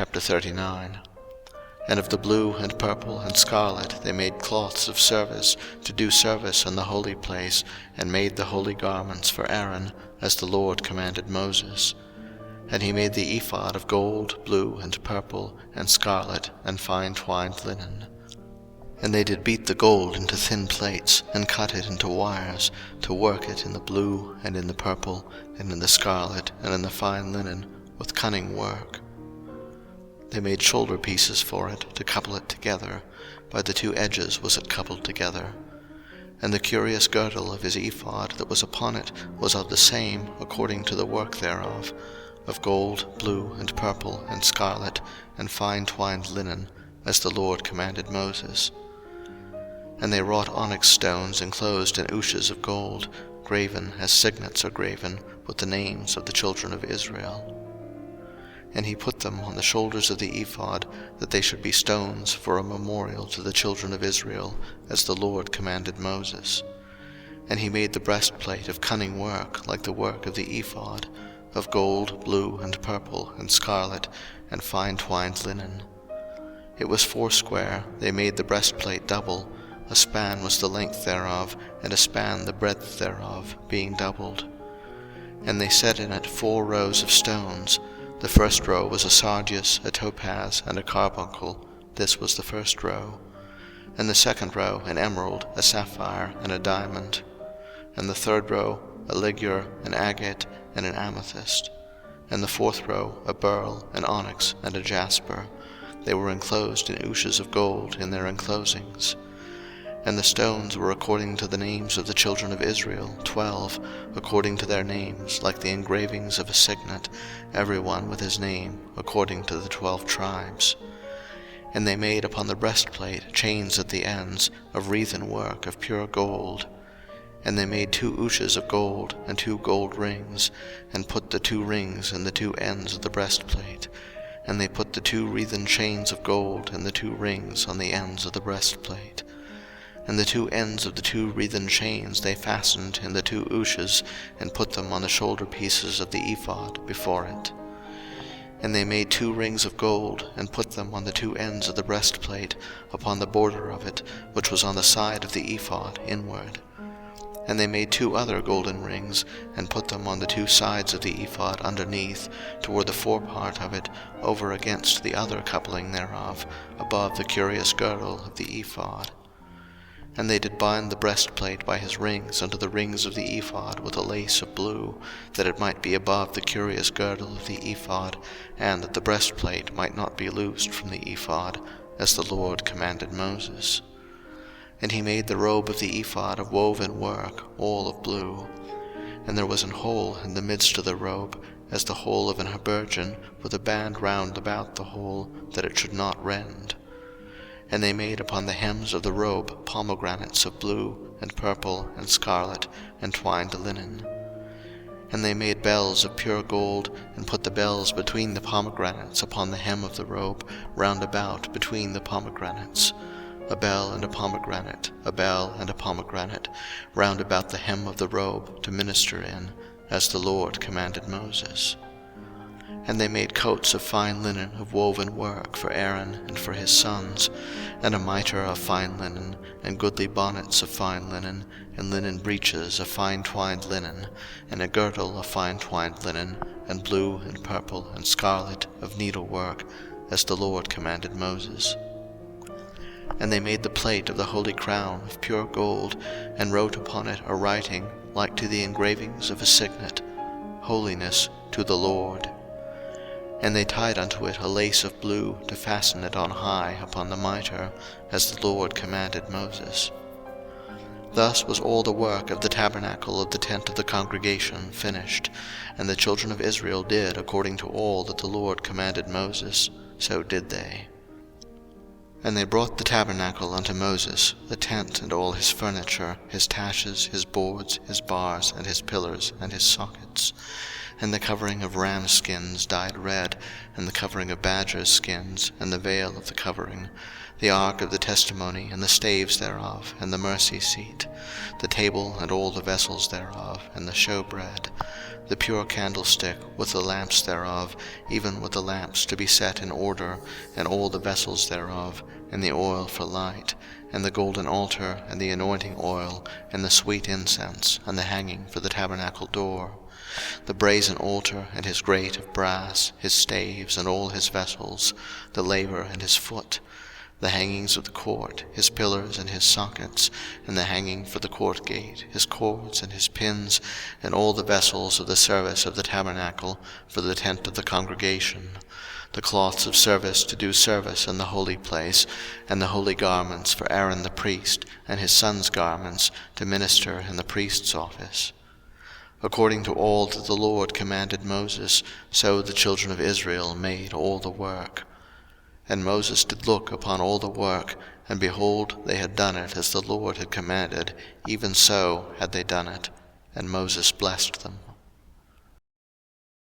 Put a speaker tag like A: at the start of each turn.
A: Chapter 39. And of the blue and purple and scarlet they made cloths of service, to do service in the holy place, and made the holy garments for Aaron, as the Lord commanded Moses. And he made the ephod of gold, blue, and purple, and scarlet, and fine twined linen. And they did beat the gold into thin plates, and cut it into wires, to work it in the blue, and in the purple, and in the scarlet, and in the fine linen, with cunning work. They made shoulder pieces for it, to couple it together. By the two edges was it coupled together. And the curious girdle of his ephod that was upon it was of the same, according to the work thereof, of gold, blue, and purple, and scarlet, and fine twined linen, as the Lord commanded Moses. And they wrought onyx stones enclosed in ouches of gold, graven as signets are graven, with the names of the children of Israel. And he put them on the shoulders of the ephod, that they should be stones for a memorial to the children of Israel, as the Lord commanded Moses. And he made the breastplate of cunning work, like the work of the ephod, of gold, blue, and purple, and scarlet, and fine twined linen. It was foursquare. They made the breastplate double. A span was the length thereof, and a span the breadth thereof, being doubled. And they set in it 4 rows of stones. The first row was a sardius, a topaz, and a carbuncle. This was the first row. And the second row an emerald, a sapphire, and a diamond. And the third row a ligure, an agate, and an amethyst. And the fourth row a beryl, an onyx, and a jasper. They were enclosed in ouches of gold in their enclosings. And the stones were according to the names of the children of Israel, 12, according to their names, like the engravings of a signet, every one with his name, according to the 12 tribes. And they made upon the breastplate chains at the ends, of wreathen work of pure gold. And they made 2 ouches of gold, and 2 gold rings, and put the 2 rings in the 2 ends of the breastplate. And they put the 2 wreathen chains of gold and the 2 rings on the ends of the breastplate. And the 2 ends of the 2 wreathen chains they fastened in the 2 ouches, and put them on the shoulder pieces of the ephod before it. And they made 2 rings of gold, and put them on the 2 ends of the breastplate, upon the border of it, which was on the side of the ephod inward. And they made 2 other golden rings, and put them on the 2 sides of the ephod underneath, toward the forepart of it, over against the other coupling thereof, above the curious girdle of the ephod. And they did bind the breastplate by his rings unto the rings of the ephod with a lace of blue, that it might be above the curious girdle of the ephod, and that the breastplate might not be loosed from the ephod, as the Lord commanded Moses. And he made the robe of the ephod of woven work, all of blue. And there was an hole in the midst of the robe, as the hole of an habergeon, with a band round about the hole, that it should not rend. And they made upon the hems of the robe pomegranates of blue, and purple, and scarlet, and twined linen. And they made bells of pure gold, and put the bells between the pomegranates upon the hem of the robe, round about between the pomegranates. A bell and a pomegranate, a bell and a pomegranate, round about the hem of the robe, to minister in, as the Lord commanded Moses. And they made coats of fine linen of woven work for Aaron and for his sons, and a mitre of fine linen, and goodly bonnets of fine linen, and linen breeches of fine twined linen, and a girdle of fine twined linen, and blue and purple and scarlet of needlework, as the Lord commanded Moses. And they made the plate of the holy crown of pure gold, and wrote upon it a writing like to the engravings of a signet, Holiness to the Lord. And they tied unto it a lace of blue, to fasten it on high upon the mitre, as the Lord commanded Moses. Thus was all the work of the tabernacle of the tent of the congregation finished, and the children of Israel did according to all that the Lord commanded Moses, so did they. And they brought the tabernacle unto Moses, the tent and all his furniture, his taches, his boards, his bars, and his pillars, and his sockets. and the covering of ram skins dyed red, and the covering of badgers' skins, and the veil of the covering, the ark of the testimony, and the staves thereof, and the mercy seat, the table and all the vessels thereof, and the showbread, the pure candlestick with the lamps thereof, even with the lamps to be set in order, and all the vessels thereof, and the oil for light, and the golden altar, and the anointing oil, and the sweet incense, and the hanging for the tabernacle door, the brazen altar, and his grate of brass, his staves, and all his vessels, the laver and his foot, the hangings of the court, his pillars and his sockets, and the hanging for the court gate, his cords and his pins, and all the vessels of the service of the tabernacle for the tent of the congregation, the cloths of service to do service in the holy place, and the holy garments for Aaron the priest, and his sons' garments to minister in the priest's office. According to all that the Lord commanded Moses, so the children of Israel made all the work. And Moses did look upon all the work, and behold, they had done it as the Lord had commanded, even so had they done it. And Moses blessed them.